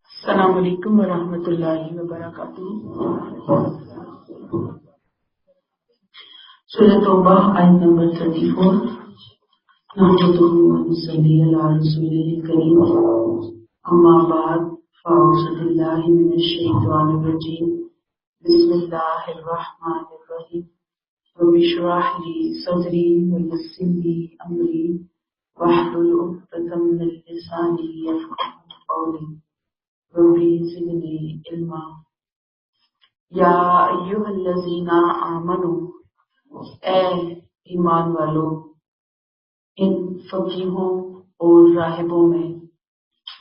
السلام علیکم ورحمۃ اللہ وبرکاتہ۔ سورۃ توبہ آیت نمبر 34۔ نحمدہ ونصلی علی رسولہ الکریم، اما بعد فاعوذ باللہ من الشیطان الرجیم، بسم اللہ الرحمن الرحیم۔ رب اشرح لی صدری ویسر لی امری واحلل عقدۃ من لسانی یفقهوا قولی ربی زدنی علما۔ یا ایھا الذین آمنوا، اے ایمان والو، ان فقیہوں اور راہبوں میں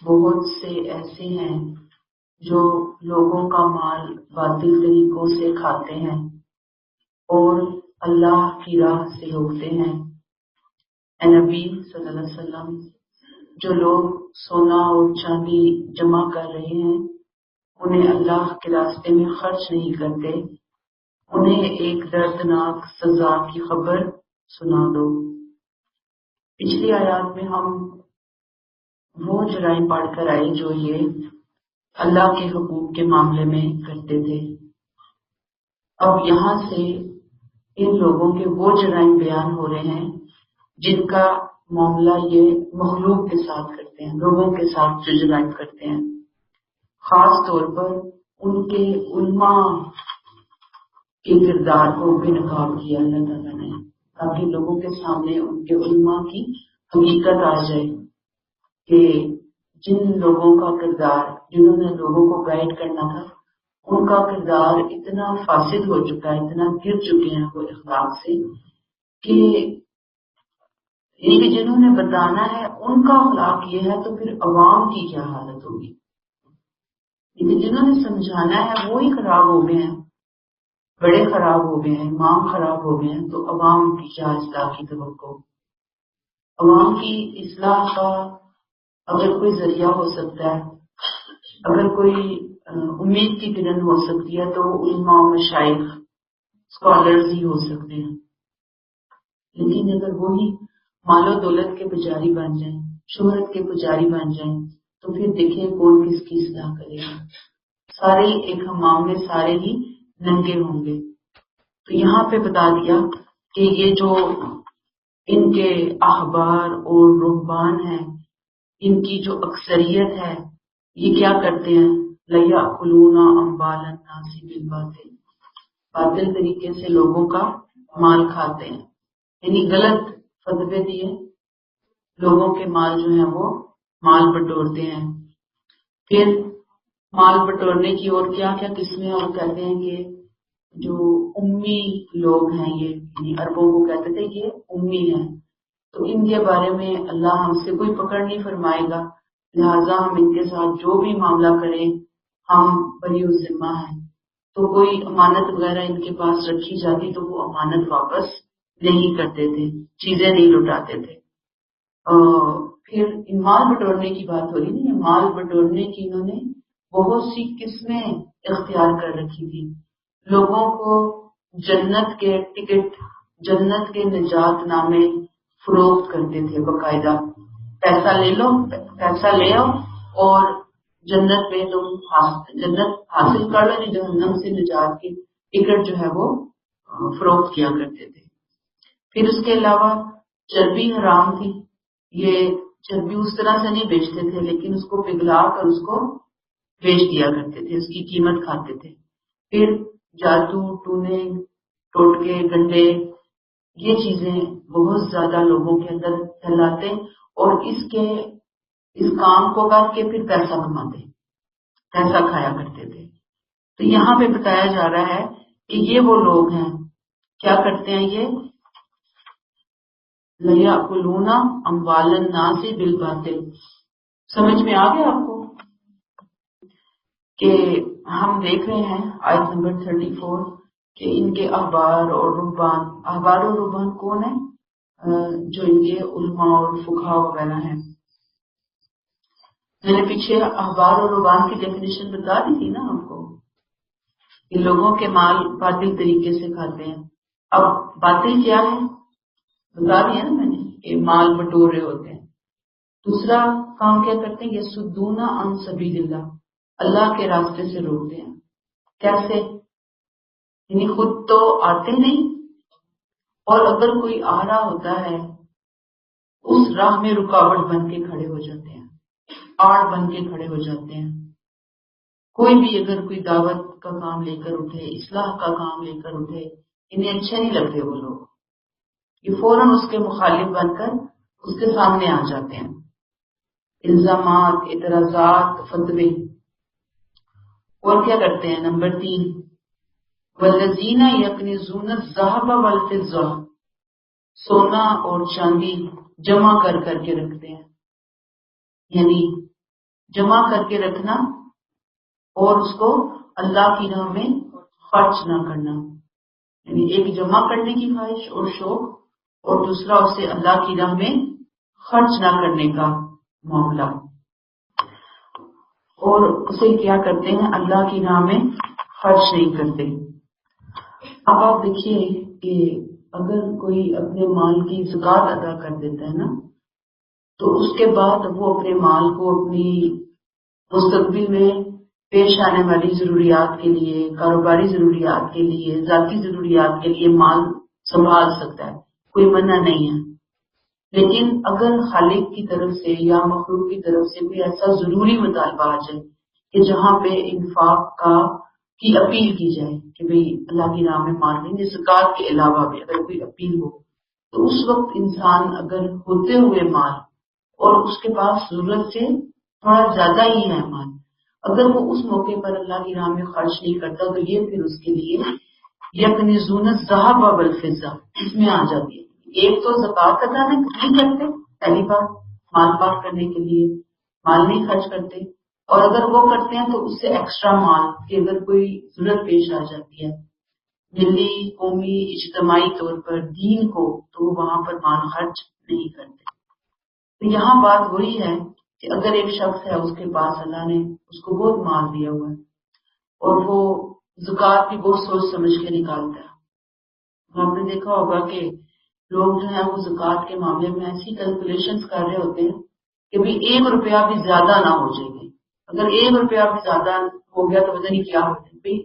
بہت سے ایسے ہیں جو لوگوں کا مال باطل طریقوں سے کھاتے ہیں اور اللہ کی راہ سے روکتے ہیں۔ اے نبی صلی اللہ علیہ وسلم، جو لوگ سونا اور چاندی جمع کر رہے ہیں انہیں اللہ کے راستے میں خرچ نہیں کرتے، انہیں ایک دردناک سزا کی خبر سنا دو۔ پچھلی آیات میں ہم وہ جرائم پڑھ کر آئے جو یہ اللہ کے حقوق کے معاملے میں کرتے تھے۔ اب یہاں سے ان لوگوں کے وہ جرائم بیان ہو رہے ہیں جن کا معاملہ یہ مخلوق کے ساتھ کرتے ہیں، لوگوں کے ساتھ جو جرائم کرتے ہیں، خاص طور پر ان کے علماء کے کردار کو بے نقاب کیا اللہ تعالیٰ نے، تاکہ لوگوں کے سامنے ان کے علماء کی حقیقت آ جائے کہ جن لوگوں کا کردار، جنہوں نے لوگوں کو گائیڈ کرنا تھا، ان کا کردار اتنا فاسد ہو چکا ہے، اتنا گر چکے ہیں وہ اخلاق سے کہ جنہوں نے بتانا ہے ان کا اخلاق یہ ہے تو پھر عوام کی کیا حالت ہوگی؟ جنہوں نے سمجھانا ہے وہی خراب ہو گئے ہیں، بڑے خراب ہو گئے ہیں، امام خراب ہو گئے ہیں، تو عوام کی کیا اصلاح کی توقع؟ عوام کی اصلاح کا اگر کوئی ذریعہ ہو سکتا ہے، اگر کوئی امید کی کرن ہو سکتی ہے تو علماء، مشائخ، اسکالرز ہی ہو سکتے ہیں۔ لیکن اگر وہی مال و دولت کے پجاری بن جائیں، شہرت کے پجاری بن جائیں، تو پھر دیکھیں کون کس کی اصلاح کرے گا۔ سارے ایک حمام میں سارے ہی ننگے ہوں گے۔ تو یہاں پہ بتا دیا کہ یہ جو ان کے احبار اور رہبان ہیں، ان کی جو اکثریت ہے، یہ کیا کرتے ہیں؟ لَيَأْكُلُونَ أَمْوَالَ النَّاسِ بِالْبَاطِلِ، باطل طریقے سے لوگوں کا مال کھاتے ہیں، یعنی غلط فتوے دیے، لوگوں کے مال جو ہیں وہ مال بٹورتے ہیں۔ پھر مال بٹورنے کی اور کیا کیا قسمیں، اور کہتے ہیں کہ جو امی لوگ ہیں، یہ یعنی عربوں کو کہتے تھے یہ امی ہیں، تو ان کے بارے میں اللہ ہم سے کوئی پکڑ نہیں فرمائے گا، لہٰذا ہم ان کے ساتھ جو بھی معاملہ کریں ہم بری الذمہ ہیں۔ تو کوئی امانت وغیرہ ان کے پاس رکھی جاتی تو وہ امانت واپس نہیں کرتے تھے، چیزیں نہیں لوٹاتے تھے۔ پھر مال بٹورنے کی بات ہو رہی نا، مال بٹورنے کی انہوں نے بہت سی قسمیں اختیار کر رکھی تھی۔ لوگوں کو جنت کے ٹکٹ، جنت کے نجات نامے فروخت کرتے تھے باقاعدہ، پیسہ لے لو، پیسہ لے آؤ اور جنت میں تم جنت حاصل کر لو، جہنم سے نجات کی ٹکٹ جو ہے وہ فروخت کیا کرتے تھے۔ پھر اس کے علاوہ چربی حرام تھی، یہ چربی اس طرح سے نہیں بیچتے تھے لیکن اس کو پگھلا کر اس کو بیچ دیا کرتے تھے، اس کی قیمت کھاتے تھے۔ پھر جادو، ٹونے، ٹوٹکے، گنڈے، یہ چیزیں بہت زیادہ لوگوں کے اندر پھیلاتے اور اس کام کو کر کے پھر پیسہ کماتے، پیسہ کھایا کرتے تھے۔ تو یہاں پہ بتایا جا رہا ہے کہ یہ وہ لوگ ہیں، کیا کرتے ہیں یہ؟ لَيَأْكُلُونَ أَمْوَالَ النَّاسِ بِالْبَاطِلِ۔ سمجھ میں آ گیا آپ کو کہ ہم دیکھ رہے ہیں آیت نمبر 34 کہ ان کے احبار اور رہبان، احبار اور رہبان کون ہیں؟ جو ان کے علماء اور فقہا وغیرہ ہیں۔ میں نے پیچھے احبار اور رہبان کی ڈیفینیشن بتا دی تھی نا آپ کو، کہ لوگوں کے مال باطل طریقے سے کھاتے ہیں۔ اب باطل کیا ہے بتا دیا نا میں نے، کہ مال بٹور رہے ہوتے ہیں. دوسرا کام کیا کرتے ہیں؟ یسدون عن سبیل اللہ، اللہ کے راستے سے روکتے ہیں. کیسے؟ یعنی خود تو آتے نہیں، اور اگر کوئی آ رہا ہوتا ہے اس راہ میں رکاوٹ بن کے کھڑے ہو جاتے ہیں، آڑ بن کے کھڑے ہو جاتے ہیں. کوئی بھی اگر کوئی دعوت کا کام لے کر اٹھے، اصلاح کا کام لے کر اٹھے، انہیں اچھے نہیں لگتے وہ لوگ، یہ فوراً اس کے مخالف بن کر اس کے سامنے آ جاتے ہیں. الزامات، اعتراضات، فتوے. اور کیا کرتے ہیں؟ نمبر 3، والذین یکنزون الذہب والفضہ، سونا اور چاندی جمع کر کر کے رکھتے ہیں. یعنی جمع کر کے رکھنا اور اس کو اللہ کی راہ میں خرچ نہ کرنا. یعنی ایک جمع کرنے کی خواہش اور شوق، اور دوسرا اسے اللہ کی راہ میں خرچ نہ کرنے کا معاملہ. اور اسے کیا کرتے ہیں؟ اللہ کی راہ میں خرچ نہیں کرتے. اب آپ دیکھیے کہ اگر کوئی اپنے مال کی زکوٰۃ ادا کر دیتا ہے نا، تو اس کے بعد وہ اپنے مال کو اپنی مستقبل میں پیش آنے والی ضروریات کے لیے، کاروباری ضروریات کے لیے، ذاتی ضروریات کے لیے مال سنبھال سکتا ہے، کوئی منع نہیں ہے. لیکن اگر خالق کی طرف سے یا مخلوق کی طرف سے کوئی ایسا ضروری مطالبہ آ جائے کہ جہاں پہ انفاق کی اپیل کی جائے کہ بھئی اللہ کی راہ میں مال دیں، زکوٰۃ کے علاوہ بھی اگر کوئی اپیل ہو، تو اس وقت انسان اگر ہوتے ہوئے مال اور اس کے پاس ضرورت سے تھوڑا زیادہ ہی ہے مال، اگر وہ اس موقع پر اللہ کی راہ میں خرچ نہیں کرتا تو یہ پھر اس کے لیے یکنزون الذہب والفضہ اس میں آ جاتی ہے. ایک تو زکوٰۃ ادا نہیں کرتے، پہلی بات مال پاک کرنے کے لیے مال نہیں خرچ کرتے، اور اگر وہ کرتے ہیں تو اس سے ایکسٹرا مال کہ اگر کوئی ضرورت پیش آ جاتی ہے ملی، قومی، اجتماعی طور پر دین کو، تو وہ وہاں پر مال خرچ نہیں کرتے. تو یہاں بات وہی ہے کہ اگر ایک شخص ہے، اس کے پاس اللہ نے اس کو بہت مال دیا ہوا ہے اور وہ زکوٰۃ بھی بہت سوچ سمجھ کے نکالتا ہے. آپ نے دیکھا ہوگا کہ لوگ جو ہے وہ زکوٰۃ کے معاملے میں ایسی کیلکولیشن کر رہے ہوتے ہیں کہ بھی 1 روپیہ بھی زیادہ نہ ہو جائے گی. اگر 1 روپیہ بھی زیادہ ہو گیا تو پتہ نہیں کیا ہوتا ہے. بھائی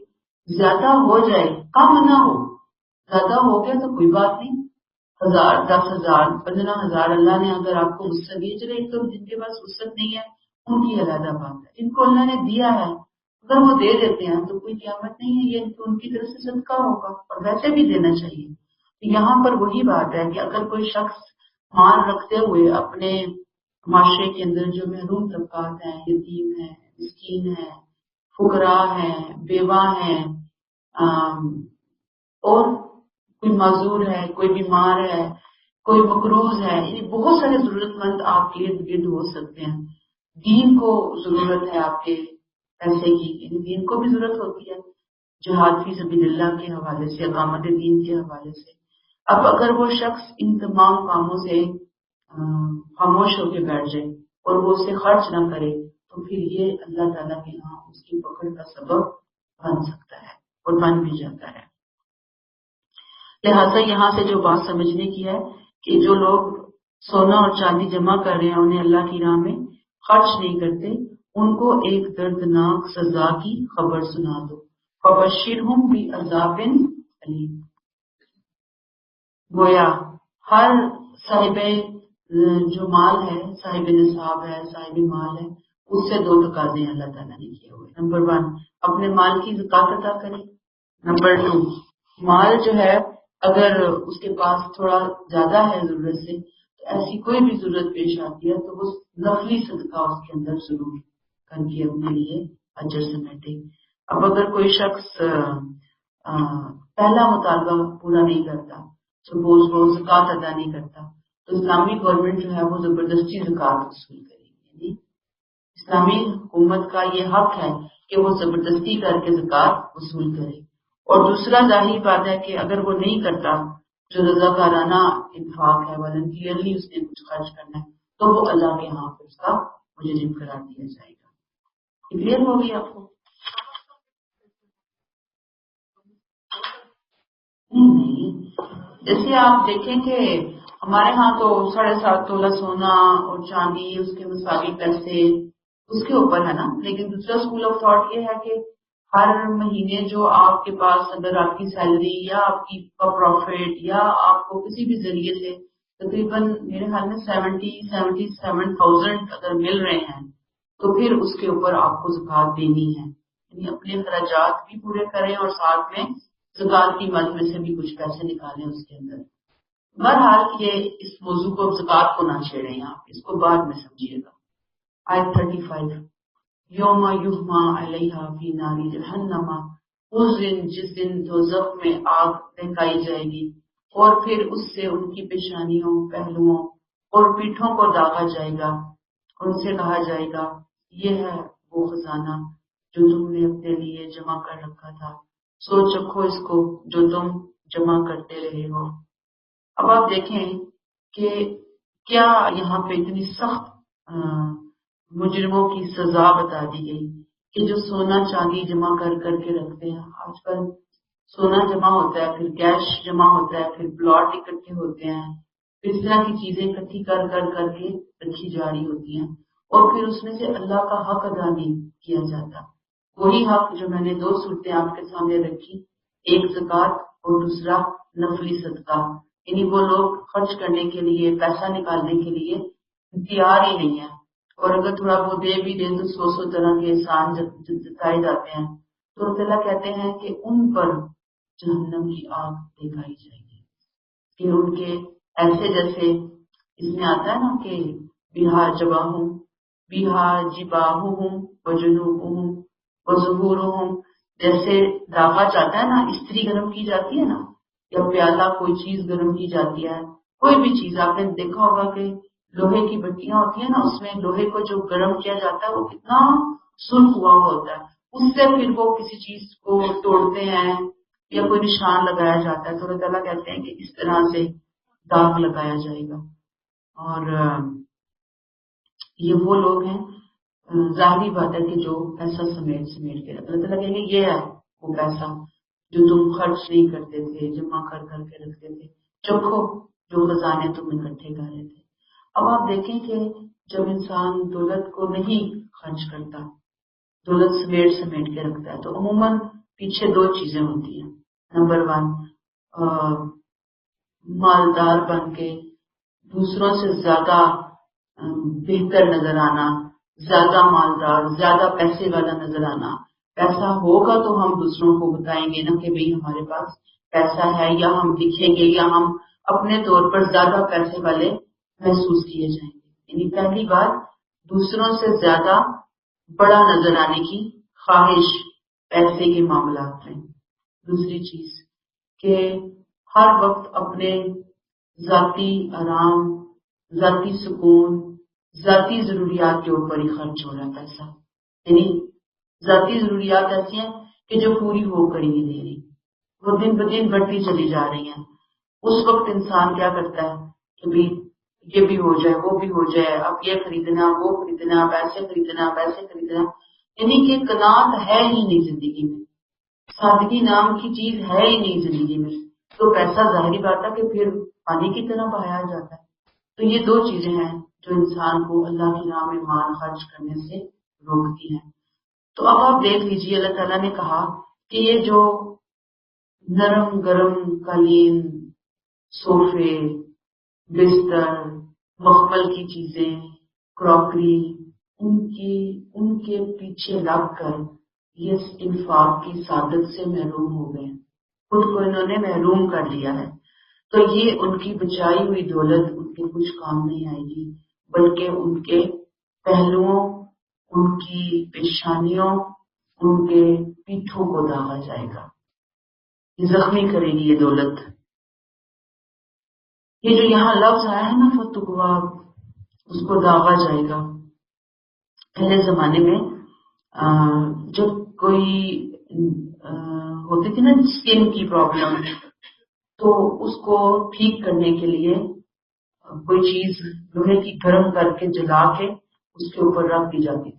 زیادہ ہو جائے، کم نہ ہو، زیادہ ہو گیا تو کوئی بات نہیں، 1000، 10,000، 15,000 اللہ نے اگر آپ کو وسعت دی. چلے ایک تو جن کے پاس وسعت نہیں ہے ان کی علیحدہ بات ہے، جن کو اللہ نے دیا ہے اگر وہ دے دیتے ہیں تو کوئی قیامت نہیں ہے، یہ تو ان کی طرف سے صدقہ ہوگا اور ویسے بھی دینا چاہیے. یہاں پر وہی بات ہے کہ اگر کوئی شخص مال رکھتے ہوئے اپنے معاشرے کے اندر جو محروم طبقات ہیں، یتیم ہیں، مسکین ہیں، فقراء ہیں، بیوہ ہیں، اور کوئی معذور ہے، کوئی بیمار ہے، کوئی مقروض ہے، یعنی بہت سارے ضرورت مند آپ کے ارد گرد ہو سکتے ہیں. دین کو ضرورت ہے آپ کے پیسے کی، یعنی دین کو بھی ضرورت ہوتی ہے جہاد فی سبیل اللہ کے حوالے سے، اقامت دین کے حوالے سے. اب اگر وہ شخص ان تمام کاموں سے خاموش ہو کے بیٹھ جائے اور وہ اسے خرچ نہ کرے تو پھر یہ اللہ تعالیٰ کے یہاں اس کی پکڑ کا سبب بن سکتا ہے اور بن بھی جاتا ہے. لہٰذا یہاں سے جو بات سمجھنے کی ہے کہ جو لوگ سونا اور چاندی جمع کر رہے ہیں انہیں اللہ کی راہ میں خرچ نہیں کرتے، ان کو ایک دردناک سزا کی خبر سنا دو. فبشرہم بعذاب الیم. گویا ہر صاحب جو مال ہے، صاحب نصاب ہے، صاحب مال ہے، اس سے 2 تقاضے اللہ تعالیٰ نے کیے ہوئے. نمبر 1 اپنے مال کی زکوٰۃ ادا کرے. نمبر 2 مال جو ہے اگر اس کے پاس تھوڑا زیادہ ہے ضرورت سے، تو ایسی کوئی بھی ضرورت پیش آتی ہے تو وہ نفلی صدقہ اس کے اندر ضرور کر کے اپنے لیے اجر سمیٹے. اب اگر کوئی شخص پہلا مطالبہ پورا نہیں کرتا، سپوز وہ زکوٰۃ ادا نہیں کرتا، تو اسلامی گورنمنٹ جو ہے وہ زبردستی زکوٰۃ وصول کرے گی. یعنی اسلامی حکومت کا یہ حق ہے کہ وہ زبردستی کر کے زکوٰۃ وصول کرے. اور دوسرا ظاہری بات ہے کہ اگر وہ نہیں کرتا، جو رضاکارانہ انفاق ہے، والنٹیئرلی اس نے کچھ خرچ کرنا ہے، تو وہ اللہ کے ہاں پہ اس کا مجرم قرار دیا جائے گا. کلیئر ہو گئی آپ کو؟ نہیں، جیسے آپ دیکھیں کہ ہمارے ہاں تو 7.5 تولہ سونا اور چاندی اس کے مساوی پیسے اس کے اوپر ہے نا. لیکن دوسرا اسکول آف تھاٹ یہ ہے کہ ہر مہینے جو آپ کے پاس اگر آپ کی سیلری یا آپ کی پروفٹ یا آپ کو کسی بھی ذریعے سے تقریباً میرے خیال میں 77,000 اگر مل رہے ہیں تو پھر اس کے اوپر آپ کو زکوٰۃ دینی ہے. یعنی اپنے اخراجات بھی پورے کریں اور ساتھ میں زکوٰۃ کی مد میں سے بھی کچھ پیسے نکالیں اس کے اندر. بہرحال یہ اس موضوع کو زکوٰۃ کو نہ چھیڑیں آپ، اس کو بعد میں سمجھیے گا. آیت 35 یوم یحما علیہا فی نار جہنم، اس دن جس دن دوزخ میں آگ دہکائی جائے گی اور پھر اس سے ان کی پیشانیوں، پہلوؤں اور پیٹھوں کو داغا جائے گا. ان سے کہا جائے گا یہ ہے وہ خزانہ جو تم نے اپنے لیے جمع کر رکھا تھا، سو چکھو اس کو جو تم جمع کرتے رہے ہو. اب آپ دیکھیں کہ کیا یہاں پہ اتنی سخت مجرموں کی سزا بتا دی گئی کہ جو سونا چاندی جمع کر کر کے رکھتے ہیں. آج کل سونا جمع ہوتا ہے، پھر کیش جمع ہوتا ہے، پھر پلاٹ اکٹھے ہوتے ہیں، اس طرح کی چیزیں اکٹھی کر کر کر کے رکھی جا رہی ہوتی ہیں اور پھر اس میں سے اللہ کا حق ادا نہیں کیا جاتا. وہی حق جو میں نے 2 صورتیں آپ کے سامنے رکھی، ایک زکوٰۃ اور دوسرا نفلی صدقہ. یعنی وہ لوگ خرچ کرنے کے لیے، پیسہ نکالنے کے لیے تیار ہی نہیں ہے، اور اگر تھوڑا وہ دے بھی دیں تو 100 طرح کے احسان جتائے جاتے ہیں. تو اللہ کہتے ہیں کہ ان پر جہنم کی آگ دکھائی جائے گی کہ ان کے ایسے جیسے اس میں آتا ہے نا کہ بہا جباہوں بہا جباہوں وجنوبہم وظہورہم، جیسے داغا جاتا ہے نا، استری گرم کی جاتی ہے نا، یا پیالہ کوئی چیز گرم کی جاتی ہے، کوئی بھی چیز آپ نے دیکھا ہوگا کہ لوہے کی بٹیاں ہوتی ہیں نا، اس میں لوہے کو جو گرم کیا جاتا ہے وہ کتنا سرخ ہوا ہوتا ہے، اس سے پھر وہ کسی چیز کو توڑتے ہیں یا کوئی نشان لگایا جاتا ہے. تو اللہ تعالیٰ کہتے ہیں کہ اس طرح سے داغ لگایا جائے گا. اور یہ وہ لوگ ہیں، ظاہری بات ہے کہ جو پیسہ سمیٹ کے رکھ، اللہ تعالیٰ کہیں گے یہ ہے وہ پیسہ جو تم خرچ نہیں کرتے تھے، جمع کر کر کے رکھتے تھے، چکھو جو خزانے تم اکٹھے کر رہے تھے. اب آپ دیکھیں کہ جب انسان دولت کو نہیں خرچ کرتا، دولت سمیٹ کے رکھتا ہے، تو عموماً پیچھے 2 چیزیں ہوتی ہیں. نمبر 1، مالدار بن کے دوسروں سے زیادہ بہتر نظر آنا، زیادہ مالدار، زیادہ پیسے والا نظر آنا. پیسہ ہوگا تو ہم دوسروں کو بتائیں گے نا کہ بھئی ہمارے پاس پیسہ ہے، یا ہم دکھیں گے یا ہم اپنے طور پر زیادہ پیسے والے محسوس کیے جائیں گے. یعنی پہلی بات، دوسروں سے زیادہ بڑا نظر آنے کی خواہش پیسے کے معاملات میں. دوسری چیز کہ ہر وقت اپنے ذاتی آرام، ذاتی سکون، ذاتی ضروریات کے اوپر ہی خرچ ہو رہا ہے پیسہ. یعنی ذاتی ضروریات ایسی ہیں کہ جو پوری ہو کر ہی نہیں دے رہی، وہ دن بدن بڑھتی چلی جا رہی ہیں. اس وقت انسان کیا کرتا ہے کہ بھی یہ بھی ہو جائے، وہ بھی ہو جائے، اب یہ خریدنا، وہ خریدنا، پیسے خریدنا، پیسے خریدنا. یعنی کہ قناعت ہے ہی نہیں زندگی میں، سادگی نام کی چیز ہے ہی نہیں زندگی میں. تو پیسہ ظاہری بات ہے کہ پھر پانی کی طرح بہایا جاتا ہے. تو یہ 2 چیزیں ہیں جو انسان کو اللہ کی راہ میں مال خرچ کرنے سے روکتی ہیں. تو اب آپ دیکھ لیجیے، اللہ تعالیٰ نے کہا کہ یہ جو نرم گرم قالین، صوفے، بستر، مخمل کی چیزیں، کراکری، ان کے پیچھے لگ کر یہ انفاق کی سعادت سے محروم ہو گئے، خود کو انہوں نے محروم کر لیا ہے. تو یہ ان کی بچائی ہوئی دولت ان کے کچھ کام نہیں آئے گی، بلکہ ان کے پہلوؤں، ان کی پیشانیوں، ان کے پیٹھوں کو داغا جائے گا. یہ زخمی کرے گی یہ دولت. یہ جو یہاں لفظ آیا ہے نا فتقوا، اس کو داغا جائے گا. پہلے زمانے میں جب کوئی ہوتی تھی نا اسکن کی پرابلم، تو اس کو ٹھیک کرنے کے لیے کوئی چیز لوہے کی گرم کر کے جلا کے اس کے اوپر رکھ دی جاتی تھی.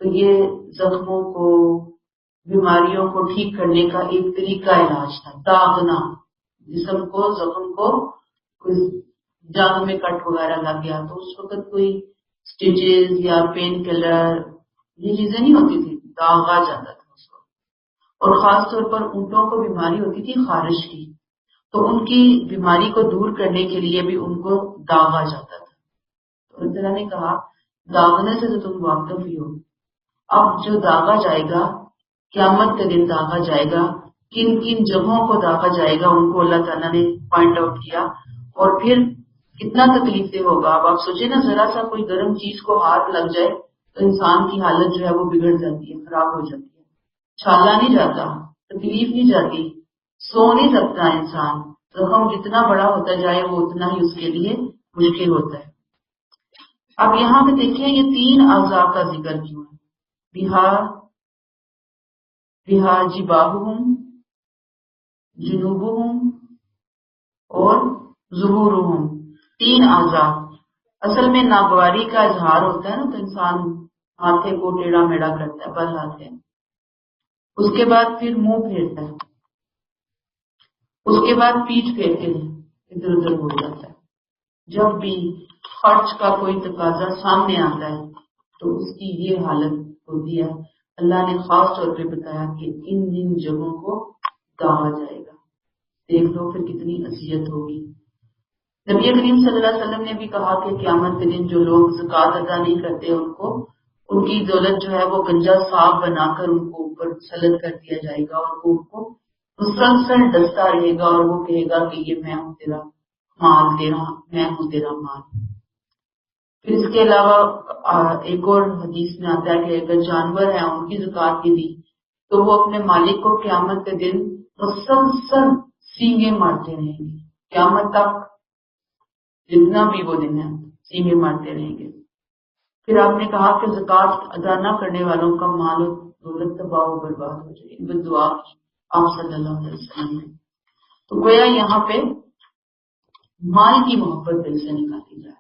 تو یہ زخموں کو، بیماریوں کو ٹھیک کرنے کا ایک طریقہ علاج تھا، داغنا، جسم کو، زخم کو کوئی جان میں کٹ وغیرہ لگ گیا تو اس وقت کوئی سٹیچز یا پین کلر یہ چیزیں نہیں ہوتی تھی، داغا جاتا تھا اس کو. اور خاص طور پر اونٹوں کو بیماری ہوتی تھی خارش کی، تو ان کی بیماری کو دور کرنے کے لیے بھی ان کو داغا جاتا تھا. تو اللہ تعالیٰ نے کہا داغنے سے تو تم واقف ہی ہو. اب جو داغا جائے گا قیامت کے دن داغا جائے گا، کن کن جگہوں کو داغا جائے گا ان کو اللہ تعالیٰ نے پوائنٹ آؤٹ کیا. اور پھر کتنا تکلیف دہ ہوگا. اب آپ سوچیں نا، ذرا سا کوئی گرم چیز کو ہاتھ لگ جائے تو انسان کی حالت جو ہے وہ بگڑ جاتی ہے، خراب ہو جاتی ہے، چھالا نہیں جاتا، تکلیف نہیں جاتی، سو نہیں سکتا انسان. زخم جتنا بڑا ہوتا جائے وہ اتنا ہی اس کے لیے مشکل ہوتا ہے. اب یہاں پہ دیکھیں یہ 3 اعضاء کا ذکر کیوں ہے. بہا جباہہم، جنوبہم اور ظہورہم، 3 اعضاء. اصل میں ناگواری کا اظہار ہوتا ہے نا تو انسان ہاتھے کو ٹیڑھا میڑا کرتا ہے، بل ہاتھے. اس کے بعد پھر منہ پھیرتا ہے، اس کے بعد پیٹھ پھیر کے ادھر ادھر ہو جاتا ہے. جب بھی خرچ کا کوئی تقاضا سامنے آتا ہے تو اس کی یہ حالت ہوتی ہے. اللہ نے خاص طور پہ بتایا کہ ان جگہوں کو داغا جائے گا. دیکھ لو پھر کتنی اذیت ہوگی. نبی کریم صلی اللہ علیہ وسلم نے بھی کہا کہ قیامت کے دن جو لوگ زکوٰۃ ادا نہیں کرتے ان کی دولت جو ہے وہ گنجا صاف بنا کر ان کو اوپر سلط کر دیا جائے گا اور وہ ان کو مسلسل ڈستا رہے گا اور وہ کہے گا کہ یہ میں ہوں تیرا مال، میں ہوں تیرا مال. پھر اس کے علاوہ ایک اور حدیث میں آتا ہے کہ اگر جانور ہیں ان کی زکوٰۃ کی دی تو وہ اپنے مالک کو قیامت کے دن مسلسل سینگے مارتے رہیں گے. قیامت تک جتنا بھی وہ دن ہے سینگے مارتے رہیں گے. پھر آپ نے کہا کہ زکوٰۃ ادا نہ کرنے والوں کا مال و دولت تباہ و برباد ہو جائے گی. دعا کی آپ صلی اللہ علیہ وسلم نے. تو گویا یہاں پہ مال کی محبت دل سے نکالی جائے،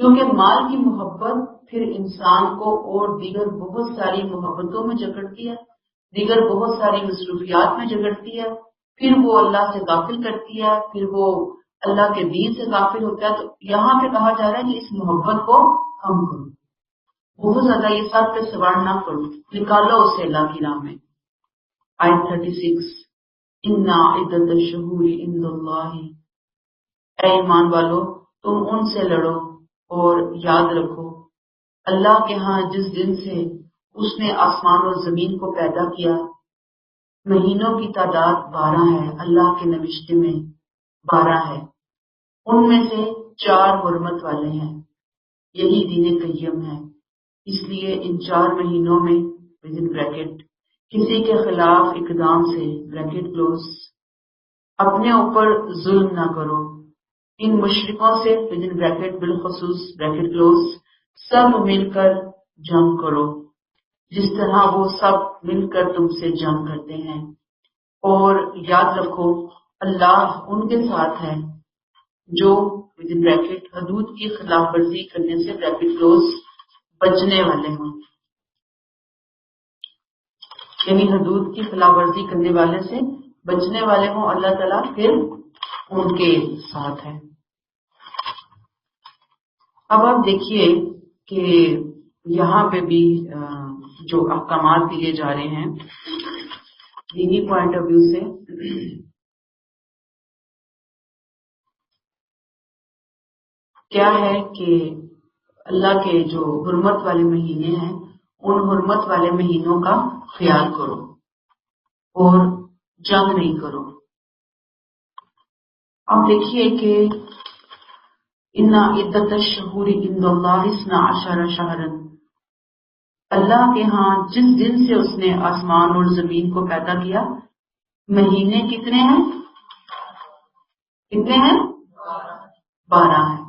کیونکہ مال کی محبت پھر انسان کو اور دیگر بہت ساری محبتوں میں جکڑتی ہے، دیگر بہت ساری مصروفیات میں جکڑتی ہے، پھر وہ اللہ سے غافل کرتی ہے، پھر وہ اللہ کے دین سے غافل ہوتا ہے. تو یہاں پہ کہا جا رہا ہے کہ اس محبت کو کم کرو، بہت زیادہ یہ سب پہ سوار نہ کرو، نکالو اسے اللہ کی راہ میں. آیت 36 اِنَّ عِدَّتَ الشُّهُورِ عِندَ اللَّهِ، اے ایمان والو تم ان سے لڑو اور یاد رکھو اللہ کے ہاں جس دن سے اس نے آسمان اور زمین کو پیدا کیا مہینوں کی تعداد 12 ہے. اللہ کے نوشتے میں 12 ہے، ان میں سے 4 حرمت والے ہیں، یہی دین قیم ہے. اس لیے ان 4 مہینوں میں بریکٹ کسی کے خلاف اقدام سے بریکٹ کلوز اپنے اوپر ظلم نہ کرو. ان مشرکوں سے بریکٹ بالخصوص بریکٹ کلوز سب مل کر جنگ کرو جس طرح وہ سب مل کر تم سے جنگ کرتے ہیں، اور یاد رکھو اللہ ان کے ساتھ ہے جو بریکٹ حدود کی خلاف ورزی کرنے سے بریکٹ کلوز بچنے والے ہوں. یعنی حدود کی خلاف ورزی کرنے والے سے بچنے والے ہوں، اللہ تعالیٰ پھر ان کے ساتھ ہے. اب آپ دیکھیے کہ یہاں پہ بھی جو احکامات دیے جا رہے ہیں دینی پوائنٹ آف ویو سے، کیا ہے کہ اللہ کے جو حرمت والے مہینے ہیں ان حرمت والے مہینوں کا خیال کرو اور جنگ نہیں کرو. اب دیکھیے کہ ان عدت الشہور عند اللہ 12 شہرا، اللہ کے ہاں جس دن سے اس نے آسمان اور زمین کو پیدا کیا مہینے کتنے ہیں؟ 12 ہیں.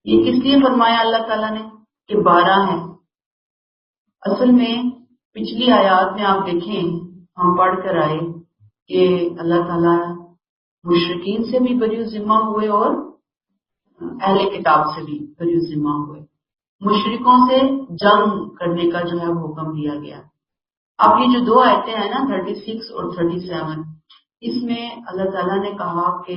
یہ کس لیے فرمایا اللہ تعالیٰ نے کہ 12 ہیں؟ اصل میں پچھلی آیات میں آپ دیکھیں ہم پڑھ کر آئے کہ اللہ تعالیٰ مشرکین سے بھی بری ذمہ ہوئے اور اہل کتاب سے بھی بری ذمہ ہوئے. مشرکوں سے جنگ کرنے کا جو ہے وہ حکم دیا گیا. اب یہ جو 2 آیتیں ہیں نا 36 اور 37، اس میں اللہ تعالیٰ نے کہا کہ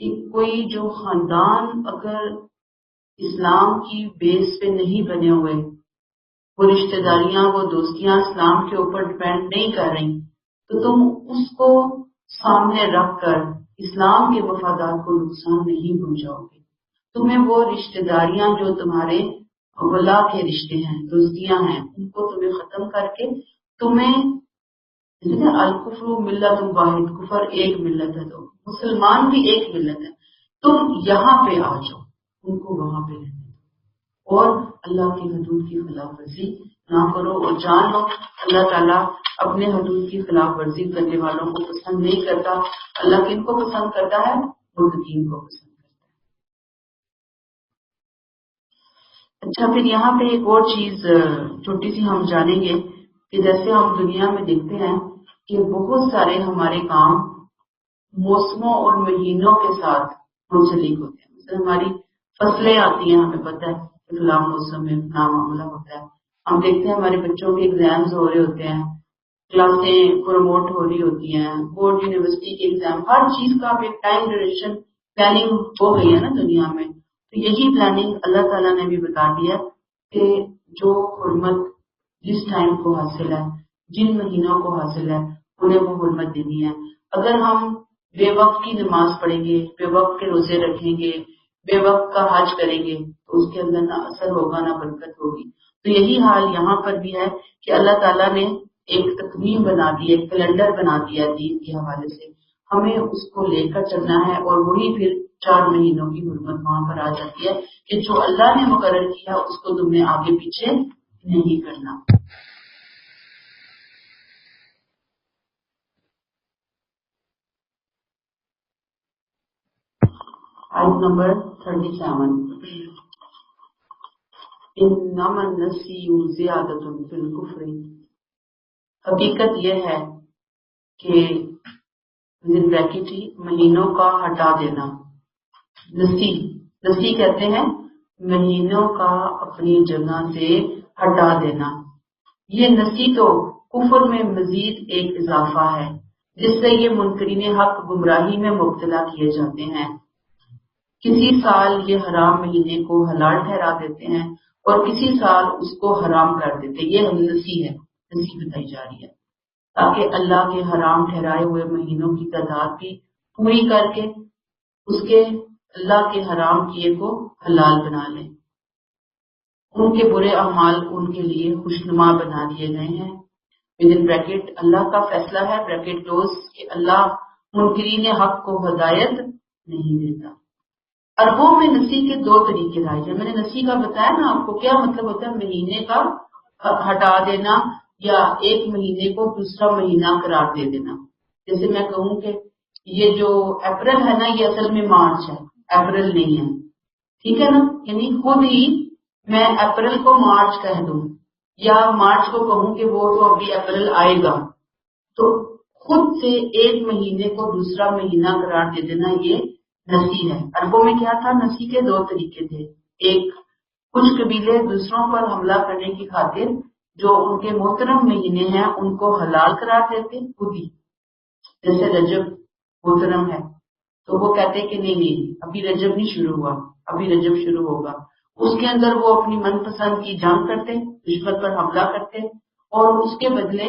کہ کوئی جو خاندان اگر اسلام کی بیس پہ نہیں بنے ہوئے، وہ رشتہ داریاں وہ دوستیاں اسلام کے اوپر ڈپینڈ نہیں کر رہی، تو تم اس کو سامنے رکھ کر اسلام کے مفادات کو نقصان نہیں پہنچاؤ گے۔ تمہیں وہ رشتہ داریاں جو تمہارے ولا کے رشتے ہیں، دوستیاں ہیں، ان کو تمہیں ختم کر کے تمہیں الکفر ملت واحد، کفر ایک ملت ہے، تو مسلمان بھی ایک ملت ہے، تم یہاں پہ آ جاؤ، ان کو وہاں پہ رہنے دو اور اللہ کی حدود کی خلاف ورزی نہ کرو، اور جان لو اللہ تعالیٰ اپنے حدود کی خلاف ورزی کرنے والوں کو پسند نہیں کرتا۔ اللہ کن کو پسند کرتا ہے؟ متقین کو پسند کرتا ہے۔ اچھا، پھر یہاں پہ ایک اور چیز چھوٹی سی ہم جانیں گے کہ جیسے ہم دنیا میں دیکھتے ہیں کہ بہت سارے ہمارے کام موسموں اور مہینوں کے ساتھ منسلک ہوتے ہیں۔ مثلا ہماری فصلیں آتی ہیں، ہمیں پتہ ہے کہ فلاں موسم میں فلاں معاملہ ہوتا ہے۔ ہم دیکھتے ہیں ہمارے بچوں کے ایگزامز ہو رہے ہوتے ہیں، کلاسیں پروموٹ ہو رہی ہوتی ہیں، بورڈ یونیورسٹی کے ایگزام، ہر چیز کا اب ایک ٹائم ڈیوریشن پلاننگ ہو گئی ہے نا دنیا میں۔ تو یہی پلاننگ اللہ تعالیٰ نے بھی بتا دیا کہ جو حرمت جس ٹائم کو حاصل ہے، جن مہینوں کو حاصل ہے، انہیں وہ حرمت دینی ہے۔ اگر ہم بے وقت کی نماز پڑھیں گے، بے وقت کے روزے رکھیں گے، بے وقت کا حج کریں گے، تو اس کے اندر نہ اثر ہوگا نہ برکت ہوگی۔ تو یہی حال یہاں پر بھی ہے کہ اللہ تعالیٰ نے ایک تقویم بنا دی، ایک کیلنڈر بنا دیا دین کے حوالے سے، ہمیں اس کو لے کر چلنا ہے، اور وہی پھر 4 مہینوں کی حرمت وہاں پر آ جاتی ہے کہ جو اللہ نے مقرر کیا اس کو تم نے آگے پیچھے نہیں کرنا۔ آیت نمبر 37، انما النسیء زیادۃ فی الکفر، حقیقت یہ ہے کہ مہینوں کا ہٹا دینا، نسی کہتے ہیں مہینوں کا اپنی جگہ سے ہٹا دینا۔ یہ نسی تو کفر میں مزید ایک اضافہ ہے جس سے یہ منکرین حق گمراہی میں مبتلا کیے جاتے ہیں۔ کسی سال یہ حرام مہینے کو حلال ٹھہرا دیتے ہیں اور کسی سال اس کو حرام کر دیتے ہیں، یہ نسی ہے، نسی بتائی جا رہی ہے، تاکہ اللہ کے حرام ٹھہرائے ہوئے مہینوں کی تعداد بھی پوری کر کے اس کے اللہ کے حرام کیے کو حلال بنا لیں۔ ان کے برے اعمال ان کے لیے خوشنما بنا دیے گئے ہیں۔ ودن بریکٹ اللہ کا فیصلہ ہے، بریکٹ کلوز، کہ اللہ منکرین حق کو ہدایت نہیں دیتا۔ عربوں میں نسی کے 2 طریقے رائج ہیں۔ میں نے نسی کا بتایا نا آپ کو، کیا مطلب ہوتا ہے؟ مہینے کا ہٹا دینا یا ایک مہینے کو دوسرا مہینہ قرار دے دینا۔ جیسے میں کہوں کہ یہ جو اپریل ہے نا، یہ اصل میں مارچ ہے، اپریل نہیں ہے، ٹھیک ہے نا؟ یعنی خود ہی میں اپریل کو مارچ کہہ دوں یا مارچ کو کہوں کہ وہ تو ابھی اپریل آئے گا، تو خود سے ایک مہینے کو دوسرا مہینہ قرار دے دینا، یہ نسی ہے۔ عربوں میں کیا تھا؟ نسی کے 2 طریقے تھے۔ ایک، کچھ قبیلے دوسروں پر حملہ کرنے کی خاطر جو ان کے محترم مہینے ہیں ان کو حلال قرار دیتے خود ہی، جیسے رجب محترم ہے تو وہ کہتے کہ نہیں ابھی رجب نہیں شروع ہوا، ابھی رجب شروع ہوگا، اس کے اندر وہ اپنی من پسند کی جنگ کرتے، دشمن پر حملہ کرتے، اور اس کے بدلے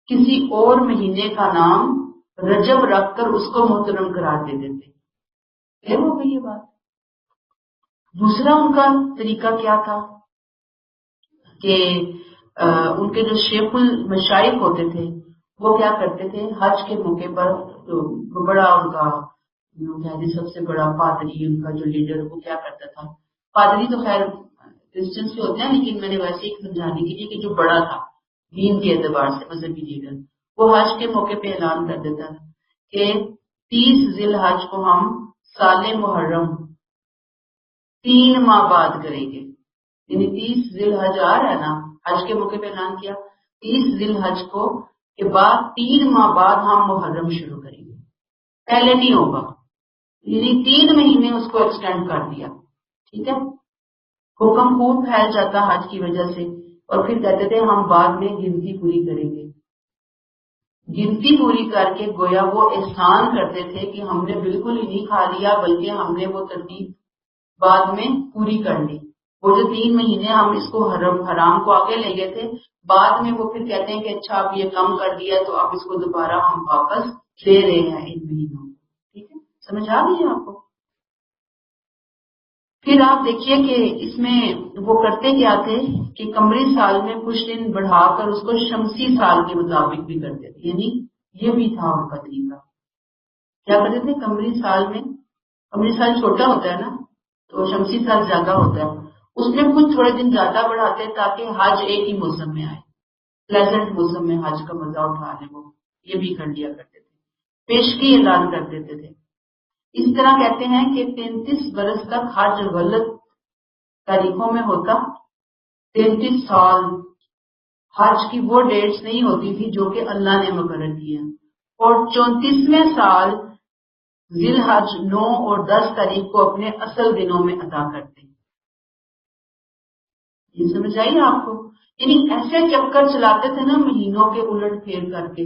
کسی اور مہینے کا نام رجب رکھ کر اس کو محترم قرار دے دیتے۔ پھر ہو گئی یہ بات۔ دوسرا ان کا طریقہ کیا تھا کہ ان کے جو شیخ المشائخ ہوتے تھے وہ کیا کرتے تھے، حج کے موقع پر بڑا ان کا سب سے بڑا پادری، ان کا جو لیڈر، وہ کیا کرتا تھا، پادری تو خیر کرسچنس کے ہوتے ہیں لیکن میں نے ویسے ہی سمجھانے کے لیے کہ جو بڑا تھا دین کے اعتبار سے مذہبی لیڈر، وہ حج کے موقع پہ اعلان کر دیتا تھا کہ 30 ذی الحج کو ہم سال محرم 3 ماہ بعد کریں گے، یعنی 30 ذی الحج آ رہا ہے نا، حج کے موقع پہ اعلان کیا 30 ذی الحج کو کے بعد 3 ماہ بعد ہم محرم شروع کریں گے، پہلے نہیں ہوگا، یعنی 3 مہینے اس کو ایکسٹینڈ کر دیا، ٹھیک ہے۔ حکم خوب پھیل جاتا حج کی وجہ سے، اور پھر کہتے تھے ہم بعد میں گنتی پوری کریں گے۔ گنتی پوری کر کے گویا وہ احسان کرتے تھے کہ ہم نے بالکل ہی نہیں کھا لیا بلکہ ہم نے وہ ترتیب بعد میں پوری کر لی. وہ جو 3 مہینے ہم اس کو حرام کو آگے لے گئے تھے، بعد میں وہ پھر کہتے ہیں کہ اچھا اب یہ کم کر دیا تو اب اس کو دوبارہ ہم واپس لے رہے ہیں ان مہینوں. ٹھیک ہے، سمجھ آ گئی آپ کو؟ پھر آپ دیکھیے کہ اس میں وہ کرتے کیا تھے کہ قمری سال میں کچھ دن بڑھا کر اس کو شمسی سال کے مطابق بھی کرتے تھے، یعنی یہ بھی تھا ان کا طریقہ. کیا کرتے تھے؟ قمری سال چھوٹا ہوتا ہے نا، تو شمسی سال زیادہ ہوتا ہے، اس میں کچھ تھوڑے دن زیادہ بڑھاتے تاکہ حج ایک ہی موسم میں آئے، پلیزنٹ موسم میں حج کا مزہ اٹھا لیں. وہ یہ بھی کر لیا کرتے تھے، پیشگی اعلان کر دیتے تھے. اس طرح کہتے ہیں کہ 33 برس تک حج غلط تاریخوں میں ہوتا. 33 سال حج کی وہ ڈیٹس نہیں ہوتی تھی جو کہ اللہ نے مقرر کی ہیں، اور 34ویں سال ذی الحج 9 اور 10 تاریخ کو اپنے اصل دنوں میں ادا کرتے ہیں. یہ سمجھ آئیے آپ کو؟ یعنی ایسے چکر چلاتے تھے نا مہینوں کے الٹ پھیر کر کے،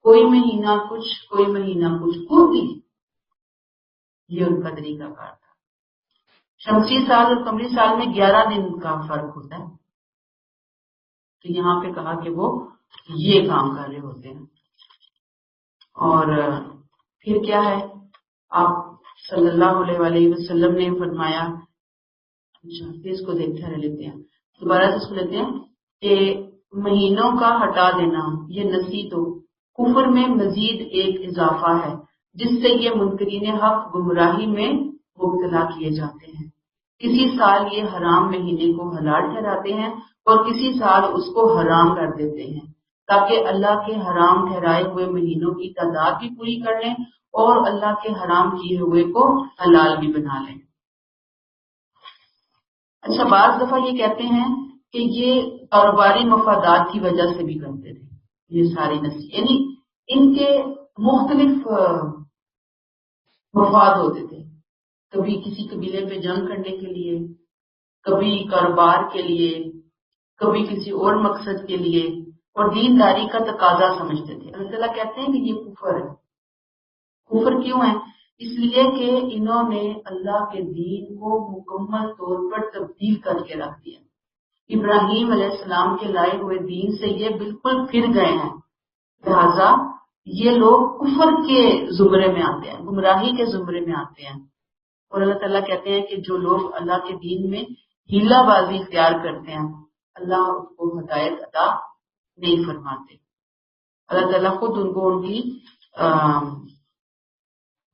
کوئی مہینہ کچھ کوئی مہینہ کچھ پوری. یہ ان کا طریقہ کار تھا. شمسی سال اور قمری سال میں 11 دن کا فرق ہوتا ہے، تو یہاں پہ کہا کہ وہ یہ کام کر رہے ہوتے ہیں. اور پھر کیا ہے، آپ صلی اللہ علیہ وسلم نے فرمایا، اس کو دیکھتے رہ لیتے ہیں دوبارہ سے اس کو لیتے ہیں کہ مہینوں کا ہٹا دینا یہ نصیحت و کفر میں مزید ایک اضافہ ہے جس سے یہ منکرین حق گمراہی میں مبتلا کیے جاتے ہیں. کسی سال یہ حرام مہینے کو حلال ٹھہراتے ہیں اور کسی سال اس کو حرام کر دیتے ہیں تاکہ اللہ کے حرام ٹھہرائے ہوئے مہینوں کی تعداد بھی پوری کر لیں اور اللہ کے حرام کیے ہوئے کو حلال بھی بنا لیں. اچھا، بعض دفعہ یہ کہتے ہیں کہ یہ کاروباری مفادات کی وجہ سے بھی کرتے تھے یہ ساری نصیحت، یعنی ان کے مختلف مفاد ہوتے تھے. کبھی کسی قبیلے پہ جنگ کرنے کے لیے، کبھی کاروبار کے لیے، کبھی کسی اور مقصد کے لیے، اور دینداری کا تقاضا سمجھتے تھے. اللہ تعالیٰ کہتے ہیں کہ یہ کفر ہے. کفر کیوں ہے؟ اس لیے کہ انہوں نے اللہ کے دین کو مکمل طور پر تبدیل کر کے رکھ دیا. ابراہیم علیہ السلام کے لائے ہوئے دین سے یہ بالکل پھر گئے ہیں، لہذا یہ لوگ کفر کے زمرے میں آتے ہیں، گمراہی کے زمرے میں آتے ہیں. اور اللہ تعالیٰ کہتے ہیں کہ جو لوگ اللہ کے دین میں ہیلا بازی اختیار کرتے ہیں اللہ اس کو ہدایت عطا نہیں فرماتے. اللہ تعالیٰ خود ان کو ان کی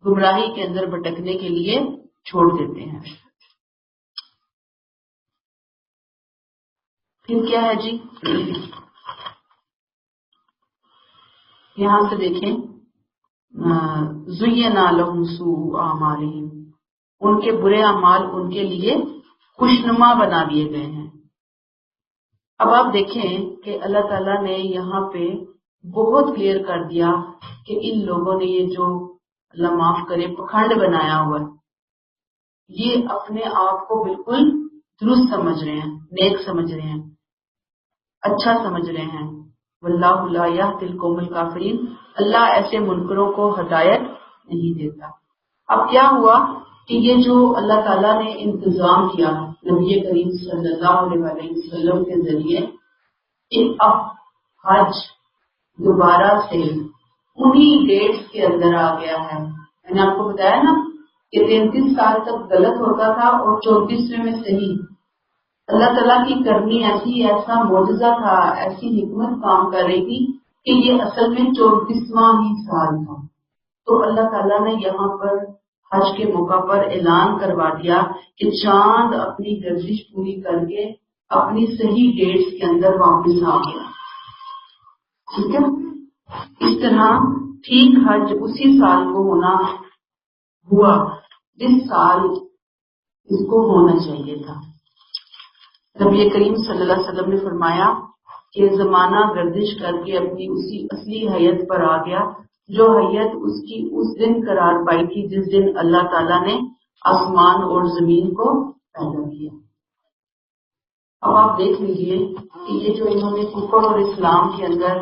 گمراہی کے اندر بھٹکنے کے لیے چھوڑ دیتے ہیں. پھر کیا ہے جی، یہاں سے دیکھیں، زُیِّنَ لَهُمْ سُوءُ أَعْمَالِهِمْ، ان کے برے اعمال ان کے لیے خوشنما بنا دیے گئے ہیں. اب آپ دیکھیں کہ اللہ تعالیٰ نے یہاں پہ بہت کلیئر کر دیا کہ ان لوگوں نے یہ جو اللہ معاف کرے پکھنڈ بنایا ہوا ہے، یہ اپنے آپ کو بالکل درست سمجھ رہے ہیں، نیک سمجھ رہے ہیں، اچھا سمجھ رہے ہیں. واللہ لا یہدی القوم الکافرین، اللہ ایسے منکروں کو ہدایت نہیں دیتا. اب کیا ہوا کہ یہ جو اللہ تعالیٰ نے انتظام کیا نبی کریم صلی اللہ علیہ وسلم کے ذریعے، اب حج دوبارہ سے انہی ڈیٹس کے اندر آ گیا ہے. میں نے آپ کو بتایا نا کہ 33 سال تک غلط ہوتا تھا اور 34ویں میں صحیح. اللہ تعالیٰ کی کرنی ایسا معجزہ تھا، ایسی حکمت کام کر رہی تھی کہ یہ اصل میں 34واں ہی سال تھا. تو اللہ تعالیٰ نے یہاں پر حج کے موقع پر اعلان کروا دیا کہ چاند اپنی گردش پوری کر کے اپنی صحیح ڈیٹس کے اندر واپس آ گیا. ٹھیک ہے، اس طرح ٹھیک حج اسی سال کو ہونا ہوا جس سال اس کو ہونا چاہیے تھا. نبی کریم صلی اللہ علیہ وسلم نے فرمایا کہ زمانہ گردش کر کے اپنی اسی اصلی حیت پر آ گیا جو حیت اس کی اس دن قرار پائی تھی جس دن اللہ تعالیٰ نے آسمان اور زمین کو پیدا کیا. اب آپ دیکھ لیجئے کہ یہ جو انہوں نے کفر اور اسلام کے اندر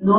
9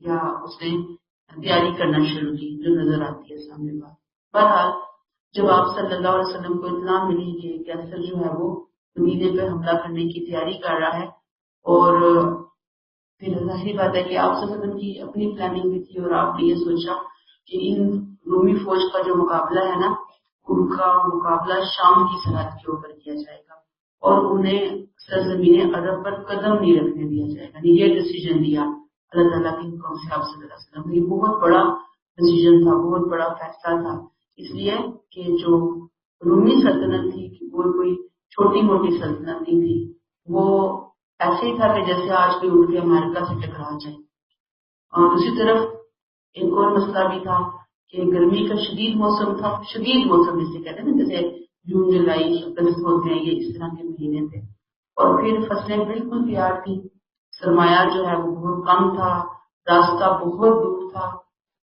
یا اس نے تیاری کرنا شروع کی جو نظر آتی ہے سامنے بات. بہرحال جب آپ صلی اللہ علیہ وسلم کو اطلاع ملی کہ کیسر جو ہے وہ مدینے پہ حملہ کرنے کی تیاری کر رہا ہے، اور پھر ظاہری بات ہے کہ آپ صلی اللہ علیہ وسلم کی اپنی پلاننگ بھی تھی، اور آپ نے یہ سوچا کہ ان رومی فوج کا جو مقابلہ ہے نا، ان کا مقابلہ شام کی سرحد کے اوپر کیا جائے گا اور انہیں سرزمین عرب پر قدم نہیں رکھنے دیا جائے گا. یہ ڈیسیجن لیا اللہ تعالیٰ کے حکم سے آپ صلی اللہ علیہ وسلم. یہ بہت بڑا ڈیسیجن تھا، بہت بڑا فیصلہ تھا، اس لیے کہ جو رومی سلطنت تھی وہ کوئی چھوٹی موٹی سلطنت نہیں تھی. وہ ایسے ہی تھا کہ جیسے آج کوئی اٹھ کے امریکہ سے ٹکرا جائے. اور دوسری طرف ایک اور مسئلہ بھی تھا کہ گرمی کا شدید موسم تھا. شدید موسم جسے کہتے ہیں نا، جیسے جون جولائی اگست ہوتے ہیں، یہ اس طرح کے مہینے تھے. اور پھر فصلیں بالکل تیار تھی، سرمایہ جو ہے وہ بہت کم تھا، راستہ بہت دور تھا،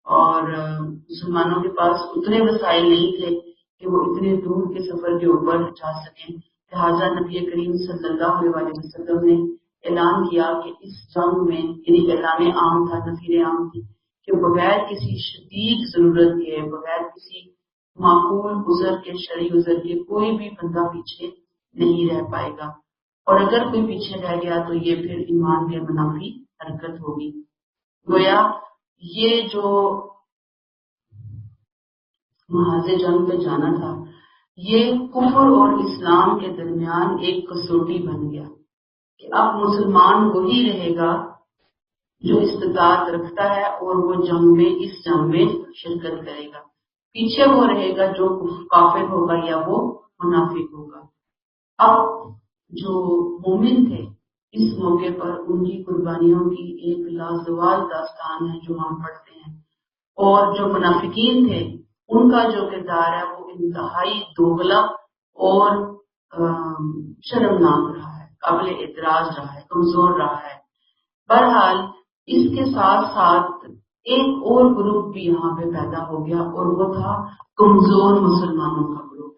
اور مسلمانوں کے پاس اتنے وسائل نہیں تھے کہ وہ اتنے دور کے سفر کے اوپر جا سکیں. لہٰذا نبی کریم صلی اللہ علیہ وسلم نے اعلان کیا کہ اس جنگ میں، یعنی اعلان عام تھا، نذیر عام تھی، کہ بغیر کسی شدید ضرورت کے، بغیر کسی معقول عذر کے، شرعی عذر کے، کوئی بھی بندہ پیچھے نہیں رہ پائے گا، اور اگر کوئی پیچھے رہ گیا تو یہ پھر ایمان کے منافی حرکت ہوگی. گویا یہ جو محاذ جنگ پہ جانا تھا، یہ کفر اور اسلام کے درمیان ایک کسوٹی بن گیا کہ اب مسلمان وہی رہے گا جو استطاعت رکھتا ہے اور وہ اس جنگ میں شرکت کرے گا. پیچھے وہ رہے گا جو کافر ہوگا یا وہ منافق ہوگا. اب جو مومن تھے اس موقع پر ان کی قربانیوں کی ایک لازوال داستان ہے جو ہم پڑھتے ہیں، اور جو منافقین تھے ان کا جو کردار ہے وہ انتہائی دوغلا اور شرمناک رہا ہے، قابل اعتراض رہا ہے، کمزور رہا ہے. بہرحال اس کے ساتھ ساتھ ایک اور گروپ بھی یہاں پہ پیدا ہو گیا، اور وہ تھا کمزور مسلمانوں کا گروپ،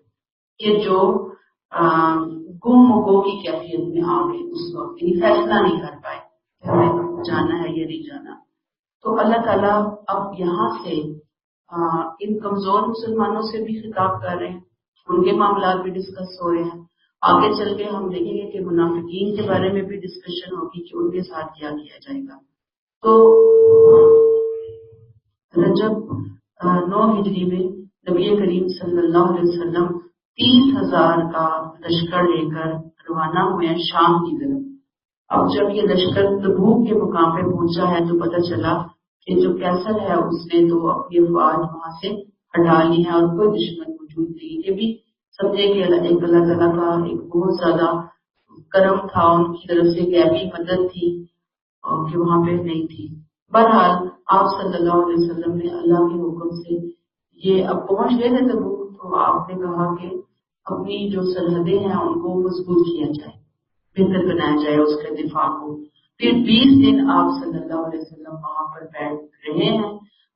کہ جو گم و گو کی کیفیت میں آ گئے اس وقت، یعنی فیصلہ نہیں کر پائے کہ ہمیں جانا ہے یا نہیں جانا. تو اللہ تعالیٰ اب یہاں سے ان کمزور مسلمانوں سے بھی خطاب کر رہے ہیں، ان کے معاملات بھی ڈسکس ہو رہے ہیں. آگے چل کے ہم دیکھیں گے کہ منافقین کے بارے میں بھی ڈسکشن ہوگی کہ ان کے ساتھ کیا کیا جائے گا. تو رجب 9 ہجری میں نبی کریم صلی اللہ علیہ وسلم 30,000 کا لشکر لے کر روانہ ہوئے ہیں شام کی طرف. اب جب یہ لشکر تبوک کے مقام پہ پہنچا ہے تو پتہ چلا کہ جو کیسر ہے اس نے تو اپنی افواج وہاں سے ہٹا لی ہے اور کوئی دشمن موجود نہیں. یہ بھی سمجھے کہ ایک اللہ تعالیٰ کا ایک بہت زیادہ کرم تھا، ان کی طرف سے غیبی مدد تھی کہ وہاں پہ نہیں تھی. بہرحال آپ صلی اللہ علیہ وسلم نے اللہ کے حکم سے یہ اب پہنچ گئے تھے تبوک، تو آپ نے کہا کہ اپنی جو سرحدیں ہیں ان کو مضبوط کیا جائے، بہتر بنایا جائے اس کے دفاع کو. پھر 20 دن آپ صلی اللہ علیہ وسلم وہاں پر بیٹھ رہے ہیں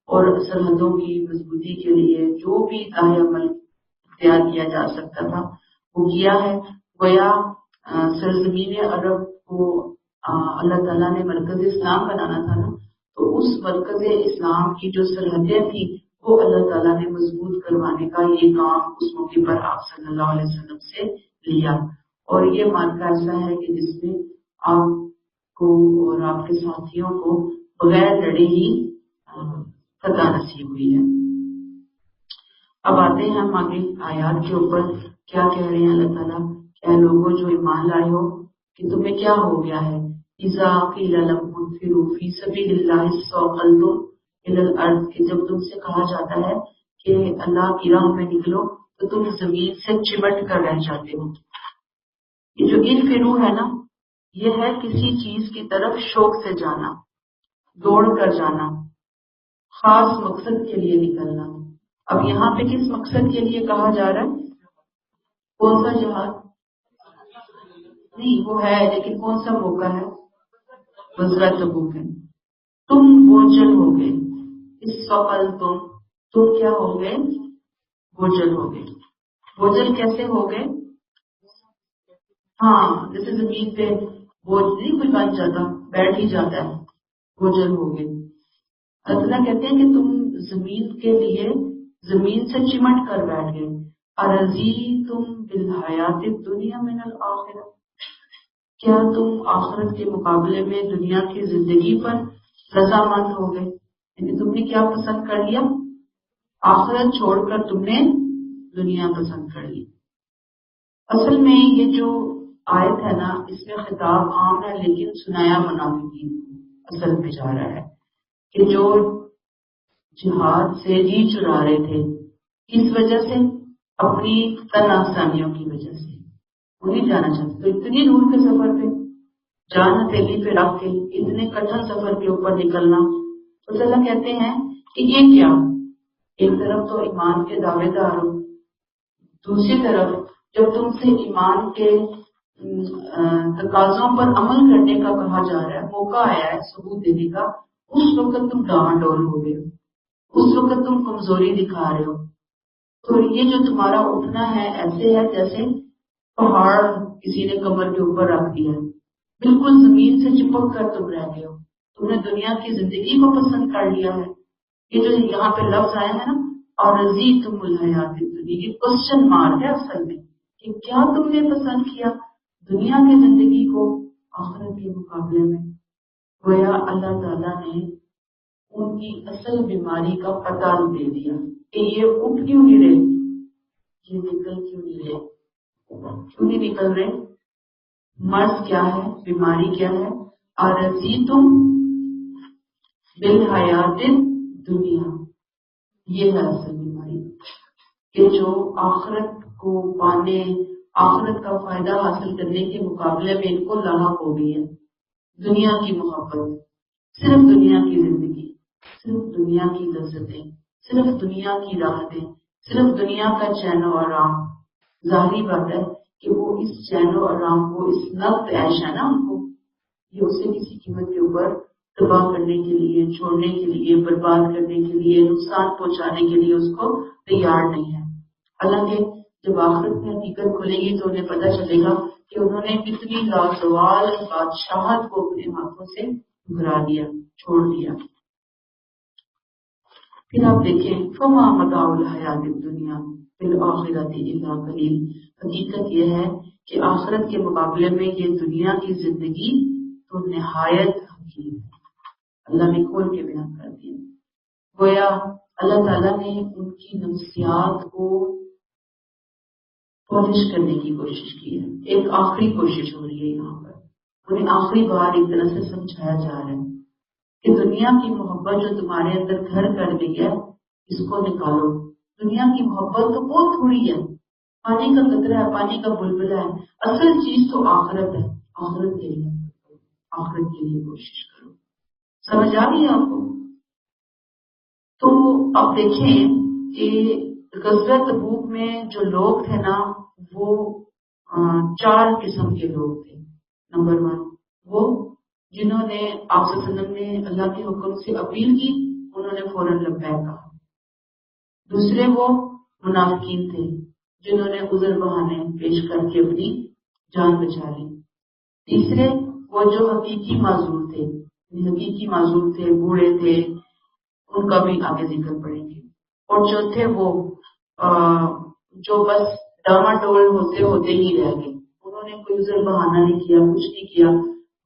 اور سرحدوں کی مضبوطی کے لیے جو بھی داہ عمل اختیار کیا جا سکتا تھا وہ کیا ہے. گویا سرزمین عرب کو اللہ تعالیٰ نے مرکز اسلام بنانا تھا نا، تو اس مرکز اسلام کی جو سرحدیں تھیں وہ اللہ تعالیٰ نے مضبوط کروانے کا یہ کام اس موقع پر آپ صلی اللہ علیہ وسلم سے لیا. اور یہ مارکا ایسا ہے کہ جس میں آپ کو اور آپ کے ساتھیوں کو بغیر لڑے ہی فتح نصیب ہوئی ہے. اب آتے ہیں ہم آگے آیات کے اوپر. کیا کہہ رہے ہیں اللہ تعالیٰ؟ کیا لوگوں جو ایمان لائے ہو کہ تمہیں کیا ہو گیا ہے؟ اذا قیل لکم انفروا فی سبیل اللہ اثاقلتم الی الارض، کہ جب تم سے کہا جاتا ہے کہ اللہ کی راہ میں نکلو تو تم زمین سے چمٹ کر رہ جاتے ہو. یہ جو انفروا ہے نا، یہ ہے کسی چیز کی طرف شوق سے جانا، دوڑ کر جانا، خاص مقصد کے لیے نکلنا. اب یہاں پہ کس مقصد کے لیے کہا جا رہا ہے؟ کون سا جہاد؟ نہیں، وہ ہے لیکن کون سا موقع ہے؟ غزوہ تبوک ہے. تم بوجھل ہو گئے، اس سفل تم کیا ہو گئے؟ بوجھل ہو گئے. بوجھل کیسے ہو گئے؟ ہاں، جیسے زمین پہ بوجھ نہیں کوئی بن جاتا، بیٹھ ہی جاتا ہے، بوجھل ہو گئے. اللہ کہتے ہیں کہ تم زمین کے لیے زمین سے چمٹ کر بیٹھ گئے، ارضی تم بالحیات دنیا من الآخرہ، کیا تم آخرت کے مقابلے میں دنیا کی زندگی پر رضامند ہو گئے؟ یعنی تم نے کیا پسند کر لیا؟ آخرت چھوڑ کر تم نے دنیا پسند کر لی۔ اصل میں یہ جو آیت ہے نا، اس میں خطاب عام ہے لیکن سنایا منافقین اصل میں جا رہا ہے کہ جو جہاد سے جی چرا رہے تھے، کس وجہ سے؟ اپنی تناسانیوں کی وجہ سے، وہ نہیں جانا چاہتے۔ تو اتنی دور کے سفر پہ جان ہتھیلی پہ رکھ کے اتنے کٹھن سفر کے اوپر نکلنا، تو اللہ کہتے ہیں کہ یہ کیا؟ ایک طرف تو ایمان کے دعوے دار ہو، دوسری طرف جب تم سے ایمان کے تقاضوں پر عمل کرنے کا کہا جا رہا ہے، موقع آیا ہے ثبوت دینے کا، اس وقت تم ڈاواں ڈول ہو گئے ہو، اس وقت تم کمزوری دکھا رہے ہو۔ تو یہ جو تمہارا اٹھنا ہے ایسے ہے جیسے پہاڑ کسی نے کمر کے اوپر رکھ دیا ہے، بالکل زمین سے چپک کر تم رہ گئے ہو، تم نے دنیا کی زندگی کو پسند کر لیا ہے۔ یہ جو یہاں پہ لفظ آئے ہیں نا، اور رضیتم الحیات الدنیا، یہ کوشچن مارک ہے اصل میں کہ کیا تم نے پسند کیا دنیا کی زندگی کو آخرت کے مقابلے میں؟ گویا اللہ تعالیٰ نے ان کی اصل بیماری کا پتہ دے دیا کہ یہ اٹھ کیوں نہیں رہے، یہ نکل کیوں نہیں رہے، کیوں نہیں نکل رہے؟ مرض کیا ہے، بیماری کیا ہے؟ ارضیتم بالحیات دنیا، یہ ہے اصل بیماری کہ جو آخرت کو پانے، آخرت کا فائدہ حاصل کرنے کے مقابلے میں ان کو لاحق ہو گئی ہے دنیا کی محبت، صرف دنیا کی زندگی، صرف دنیا کی لذتیں، صرف دنیا کی راحتیں، صرف دنیا کا چین و آرام۔ ظاہری بات ہے کہ وہ اس چین و آرام کو، اس نقد عیش ہے نا ان کو، یہ اسے کسی قیمت کے اوپر تباہ کرنے کے لیے، چھوڑنے کے لیے، برباد کرنے کے لیے، نقصان پہنچانے کے لیے اس کو تیار نہیں ہے۔ حالانکہ جب آخرت میں حقیقت کھلے گی تو انہیں پتہ چلے گا کہ انہوں نے کتنی لازوال بادشاہت کو اپنے ہاتھوں سے گھرا دیا، چھوڑ دیا۔ پھر آپ دیکھیں فما متاع الحیات الدنیا فی الآخرۃ الا قلیل، حقیقت یہ ہے کہ آخرت کے مقابلے میں یہ دنیا کی زندگی تو نہایت حقیر ہے۔ اللہ نے کھول کے بیان کر دیا، گویا اللہ تعالیٰ نے ان کی نفسیات کو پالش کرنے کی کوشش کی ہے۔ ایک آخری کوشش ہو رہی ہے یہاں پر، انہیں آخری بار ایک طرح سے سمجھایا جا رہا ہے کہ دنیا کی محبت جو تمہارے اندر گھر کر گئی ہے، اس کو نکالو۔ دنیا کی محبت تو بہت تھوڑی ہے، پانی کا قطرہ ہے، پانی کا بلبلہ ہے، اصل چیز تو آخرت ہے۔ آخرت کے لیے، آخرت کے لیے کوشش کرو۔ سمجھ آ رہی ہے آپ کو؟ تو اب دیکھیں کہ غزوہ تبوک میں جو لوگ تھے نا، وہ 4 قسم کے لوگ تھے۔ نمبر 1 وہ جنہوں نے آپ صلی اللہ علیہ وسلم نے اللہ کے حکم سے اپیل کی، انہوں نے فوراً لبیک کہا۔ دوسرے وہ منافقین تھے جنہوں نے عذر بہانے پیش کر کے اپنی جان بچا لی۔ تیسرے وہ جو حقیقی معذور تھے، حقیقی معذور تھے، بوڑھے تھے، ان کا بھی آگے ذکر پڑیں گے۔ اور چوتھے وہ جو بس ڈاما ڈول ہوتے ہوتے ہی رہ گئے، انہوں نے کوئی عذر بہانہ نہیں کیا، کچھ نہیں کیا،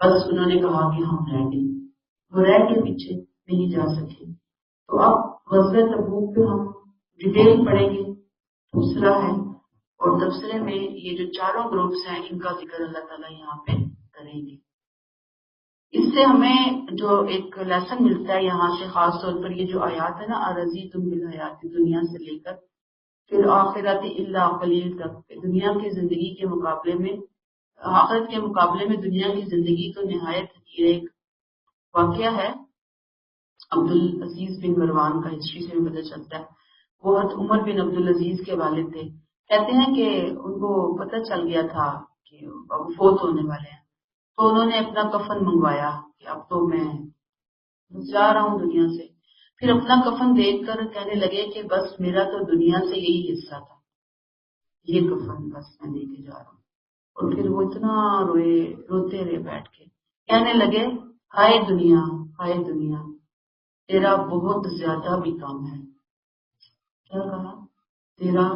بس انہوں نے کہا کہ ہم رہ گئے، وہ رہ کے پیچھے نہیں جا سکے۔ تو اب غزوہ تبوک پہ ہم ڈیٹیل پڑھیں گے، تبصرہ ہے، اور تبصرے میں یہ جو 4 گروپس ہیں ان کا ذکر اللہ تعالیٰ یہاں پہ کریں گے۔ اس سے ہمیں جو ایک لیسن ملتا ہے یہاں سے، خاص طور پر یہ جو آیات ہے نا، ارضیتم بالحیات دنیا سے لے کر پھر آخرت الا قلیل تک، دنیا کی زندگی کے مقابلے میں، آخرت کے مقابلے میں دنیا کی زندگی تو نہایت حقیر۔ ایک واقعہ ہے عبدالعزیز بن مروان کا، ہسٹری سے بھی پتہ چلتا ہے، وہ حضرت عمر بن عبدالعزیز کے والد تھے۔ کہتے ہیں کہ ان کو پتہ چل گیا تھا کہ وہ فوت ہونے والے ہیں، تو انہوں نے اپنا کفن منگوایا کہ اب تو میں جا رہا ہوں دنیا سے۔ پھر اپنا کفن دیکھ کر کہنے لگے کہ بس میرا تو دنیا سے یہی حصہ تھا، یہ کفن بس میں لے کے جا رہا ہوں۔ اور پھر وہ اتنا روئے، روتے رہے بیٹھ کے، کہنے لگے ہائے دنیا، ہائے دنیا، تیرا بہت زیادہ بھی کم ہے. کیا کہا؟ تیرا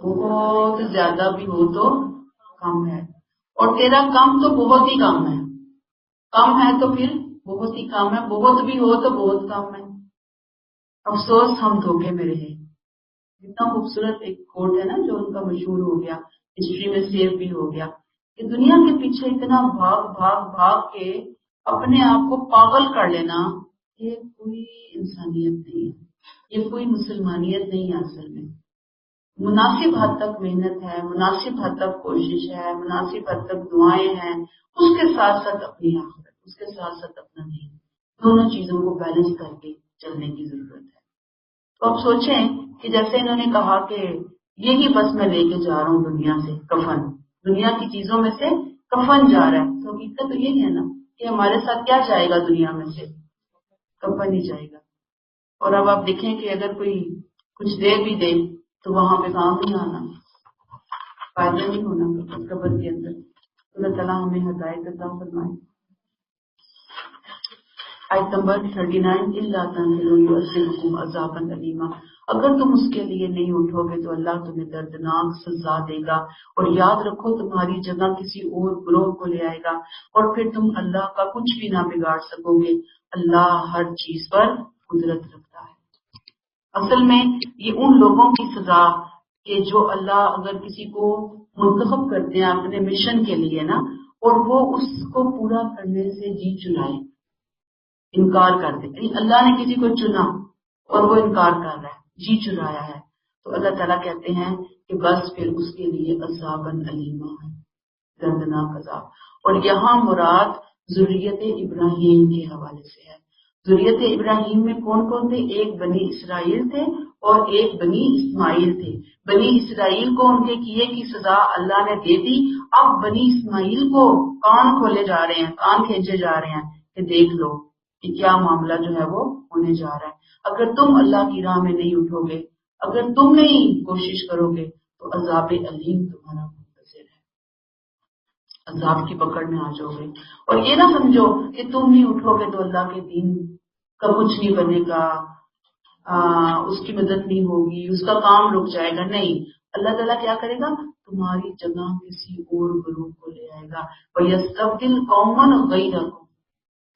بہت زیادہ بھی ہو تو کم ہے، اور تیرا کم تو بہت ہی کم ہے. کم ہے تو پھر بہت ہی کم ہے، بہت بھی ہو تو بہت کم ہے. افسوس ہم دھوکے میں رہے. اتنا خوبصورت ایک کوٹ ہے نا جو ان کا مشہور ہو گیا، ہسٹری میں سیو بھی ہو گیا، کہ دنیا کے پیچھے اتنا بھاگ بھاگ بھاگ کے اپنے آپ کو پاگل کر لینا، یہ کوئی انسانیت نہیں ہے، یہ کوئی مسلمانیت نہیں ہے. اصل میں مناسب حد تک محنت ہے، مناسب حد تک کوشش ہے، مناسب حد تک دعائیں ہیں، اس کے ساتھ ساتھ اپنی آخرت، اس کے ساتھ ساتھ اپنا دین، دونوں چیزوں کو بیلنس کر کے چلنے کی ضرورت ہے. تو آپ سوچیں کہ جیسے انہوں نے کہا کہ یہی بس میں لے کے جا رہا ہوں دنیا سے کفن، دنیا کی چیزوں میں سے کفن جا رہا ہے، تو حقیقت تو یہی ہے نا کہ ہمارے ساتھ کیا جائے گا دنیا میں سے؟ کفن ہی جائے گا. اور اب آپ دیکھیں کہ اگر کوئی کچھ دے بھی دے تو وہاں پہ کام نہیں آنا، فائدہ نہیں ہونا قبر کے اندر. اللہ تعالیٰ ہمیں ہدایت عطا فرمائے. آیت نمبر 39 الا تنزلوا يعذبكم عذابا الیما. اگر تم اس کے لیے نہیں اٹھو گے تو اللہ تمہیں دردناک سزا دے گا، اور یاد رکھو تمہاری جگہ کسی اور گروہ کو لے آئے گا، اور پھر تم اللہ کا کچھ بھی نہ بگاڑ سکو گے. اللہ ہر چیز پر قدرت رکھتا ہے. اصل میں یہ ان لوگوں کی سزا کہ جو اللہ اگر کسی کو منتخب کرتے ہیں اپنے مشن کے لیے نا، اور وہ اس کو پورا کرنے سے جی چرائے، انکار کر دے. اللہ نے کسی کو چنا اور وہ انکار کر رہا ہے، جی چرایا ہے، تو اللہ تعالیٰ کہتے ہیں کہ بس پھر اس کے لیے عذابًا الیما ہے، دردناک عذاب. اور یہاں مراد ذریت ابراہیم کے حوالے سے ہے. ذریت ابراہیم میں کون کون تھے؟ ایک بنی اسرائیل تھے اور ایک بنی اسماعیل تھے. بنی اسرائیل کو ان کے کیے کی سزا اللہ نے دے دی. اب بنی اسماعیل کو کان کھولے جا رہے ہیں، کان کھینچے جا رہے ہیں کہ دیکھ لو کہ کیا معاملہ جو ہے وہ ہونے جا رہا ہے. اگر تم اللہ کی راہ میں نہیں اٹھو گے، اگر تم نہیں کوشش کرو گے تو عذاب علیم تمہارا منتظر ہے، عذاب کی پکڑ میں آ جاؤ گے. اور یہ نہ سمجھو کہ تم نہیں اٹھو گے تو اللہ کے دین کا کچھ نہیں بنے گا، اس کی مدد نہیں ہوگی، اس کا کام رک جائے گا. نہیں، اللہ تعالیٰ کیا کرے گا؟ تمہاری جگہ کسی اور گروہ کو لے آئے گا. وَيَسْتَبْدِلْ قَوْمًا غَيْرَكُمْ،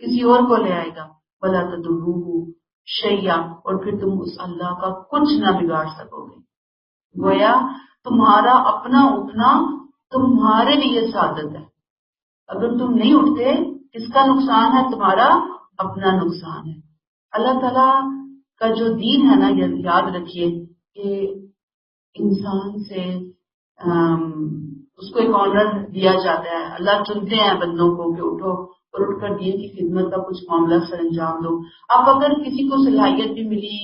کسی اور کو لے آئے گا. وَلَا تَضُرُّوهُ شَيْئًا، اور پھر تم اس اللہ کا کچھ نہ بگاڑ سکو گے. گویا تمہارا اپنا اٹھنا تمہارے لیے سعادت ہے. اگر تم نہیں اٹھتے کس کا نقصان ہے؟ تمہارا اپنا نقصان ہے. اللہ تعالیٰ کا جو دین ہے نا، یاد رکھیے کہ انسان سے اس کو ایک آنر دیا جاتا ہے. اللہ چنتے ہیں بندوں کو کہ اٹھو اور اٹھ کر دین کی خدمت کا کچھ معاملہ سر انجام دو. اب اگر کسی کو صلاحیت بھی ملی،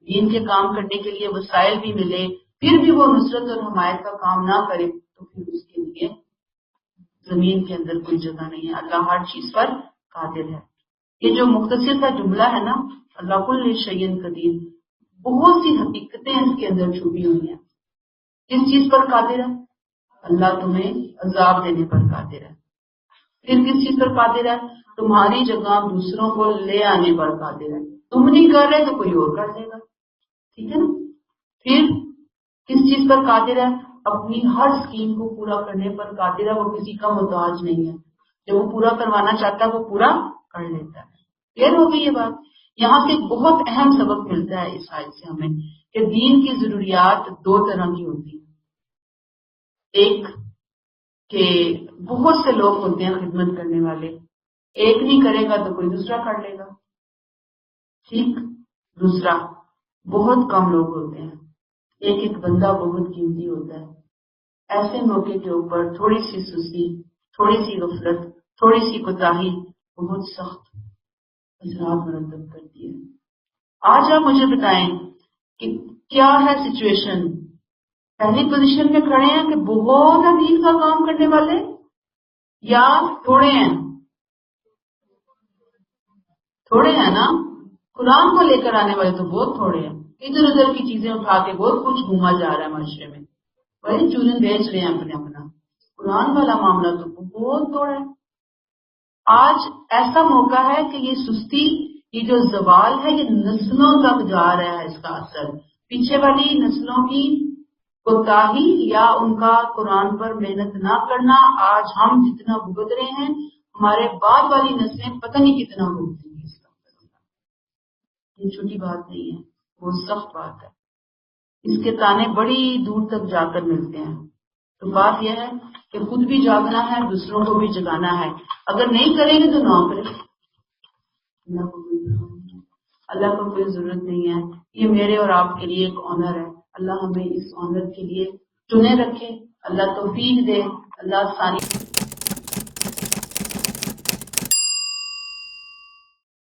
دین کے کام کرنے کے لیے وسائل بھی ملے، پھر بھی وہ نصرت اور حمایت کا کام نہ کرے تو پھر اس کے لیے زمین کے اندر کوئی جگہ نہیں ہے. اللہ ہر چیز پر قادر ہے. یہ جو مختصر سا جملہ ہے نا، اللہ کل شیء قدیر، بہت سی حقیقتیں اس کے اندر چھپی ہوئی ہیں. کس چیز پر قادر ہے؟ اللہ تمہیں عذاب دینے پر قادر ہے. پھر کس چیز پر قادر ہے؟ تمہاری جگہ دوسروں کو لے آنے پر قادر ہے. تم نہیں کر رہے تو کوئی اور کر دے گا. ٹھیک ہے نا؟ پھر کس چیز پر قادر ہے؟ اپنی ہر اسکیم کو پورا کرنے پر قادر ہے. وہ کسی کا محتاج نہیں ہے. جب وہ پورا کروانا چاہتا ہے وہ پورا کر لیتا ہے. کلیئر ہو گئی یہ بات؟ یہاں سے ایک بہت اہم سبق ملتا ہے اس آیت سے ہمیں کہ دین کی ضروریات دو طرح کی ہوتی ہیں. ایک کہ بہت سے لوگ ہوتے ہیں خدمت کرنے والے، ایک نہیں کرے گا تو کوئی دوسرا کر لے گا. ٹھیک. دوسرا، بہت کم لوگ ہوتے ہیں، ایک ایک بندہ بہت قیمتی ہوتا ہے. ایسے موقع کے اوپر تھوڑی سی سستی، تھوڑی سی غفلت، تھوڑی سی کوتاہی بہت سخت اثرات مرتب کرتی ہے. آج آپ مجھے بتائیں کہ کیا ہے سچویشن؟ پہلی پوزیشن میں کھڑے ہیں کہ بہت دین کا کام کرنے والے، یا تھوڑے ہیں؟ تھوڑے ہیں نا. قرآن کو لے کر آنے والے تو بہت تھوڑے ہیں. ادھر ادھر کی چیزیں اٹھا کے بہت کچھ گھوما جا رہا ہے معاشرے میں، وہی چورن بیچ رہے ہیں اپنے اپنا. قرآن والا معاملہ تو بہت تھوڑا ہے. آج ایسا موقع ہے کہ یہ سستی یہ جو زوال ہے یہ نسلوں تک جا رہا ہے، اس کا اثر پیچھے والی نسلوں کی کوتاہی یا ان کا قرآن پر محنت نہ کرنا، آج ہم جتنا بھگت رہے ہیں ہمارے بعد والی نسلیں پتہ نہیں کتنا بھگتیں گی اس کا۔ یہ چھوٹی بات نہیں ہے، وہ سخت بات ہے، اس کے تانے بڑی دور تک جا کر ملتے ہیں۔ تو بات یہ ہے کہ خود بھی جاگنا ہے، دوسروں کو بھی جگانا ہے، اگر نہیں کریں گے تو نہ کریں۔ اللہ کو کوئی ضرورت نہیں ہے، یہ میرے اور آپ کے لیے ایک آنر ہے، اللہ ہمیں اس آنر کے لیے چنے رکھے، اللہ توفیق دے، اللہ ثانی